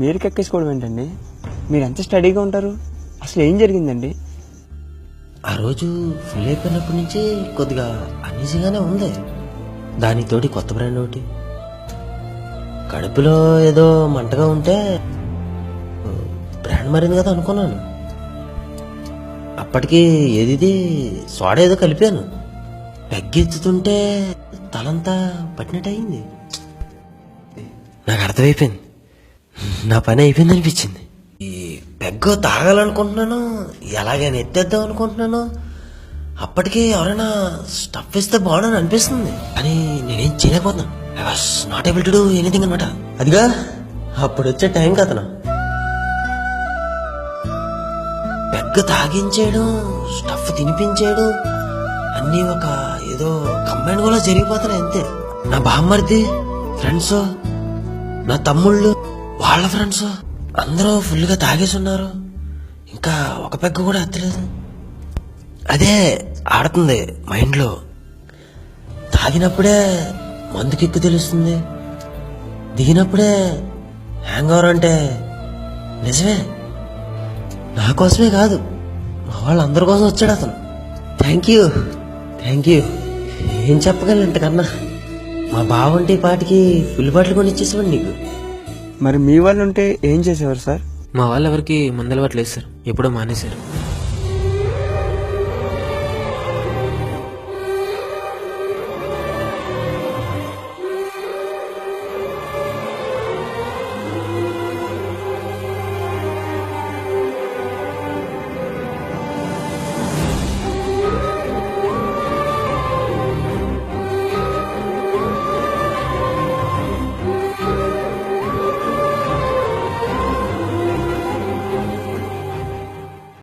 మీరు కక్కేసుకోవడం ఏంటండి? మీరు ఎంత స్టడీగా ఉంటారు? అసలు ఏం జరిగిందండి? ఆ రోజు ఫుల్ అయిపోయినప్పటి నుంచి కొద్దిగా అనీజీగానే ఉంది. దానితోటి కొత్త బ్రాండ్ ఒకటి, కడుపులో ఏదో మంటగా ఉంటే బ్రాండ్ మారింది కదా అనుకున్నాను. అప్పటికి ఏది సోడా ఏదో కలిపాను. పెగ్గెత్తుతుంటే తలంతా పట్టినట్టు అయింది. నాకు అర్థమైపోయింది, నా పని అయిపోయింది అనిపించింది. ఈ పెగ్గు తాగాలనుకుంటున్నాను, ఎలాగైనా ఎత్తేద్దాం అనుకుంటున్నాను. అప్పటికి ఎవరైనా స్టఫ్ ఇస్తే బాగుండని అనిపిస్తుంది, కానీ నేనేం చేయలేకపోతున్నాను. I was not able to do anything అనమాట. అదిగా అప్పుడు వచ్చే టైం కథనా. పెగ్గు తాగించేయడం, స్టఫ్ తినిపించేయడం అన్నీ ఒక ఏదో కంబైన్ కూడా జరిగిపోతున్నాయి అంతే. నా బామ్మర్ది ఫ్రెండ్స్, నా తమ్ముళ్ళు వాళ్ళ ఫ్రెండ్స్ అందరూ ఫుల్గా తాగేసి ఉన్నారు. ఇంకా ఒక పెగ్గు కూడా ఎత్తలేదు. అదే ఆడుతుంది మైండ్లో. తాగినప్పుడే మందు కిక్కు తెలుస్తుంది, దిగినప్పుడే హ్యాంగ్ ఓవర్ అంటే నిజమే. నా కోసమే కాదు, మా వాళ్ళందరి కోసం వచ్చాడు అతను. Thank you. ఏం చెప్పగలను ఇంతకన్నా. మా బావంటే పాటికి ఫుల్ బాటిల్ కొని ఇచ్చేసేవాడు నీకు. మరి మీ వాళ్ళు ఉంటే ఏం చేసేవారు సార్? మా వాళ్ళు ఎవరికి మందలవట్లేదు సార్, ఎప్పుడో మానేశారు.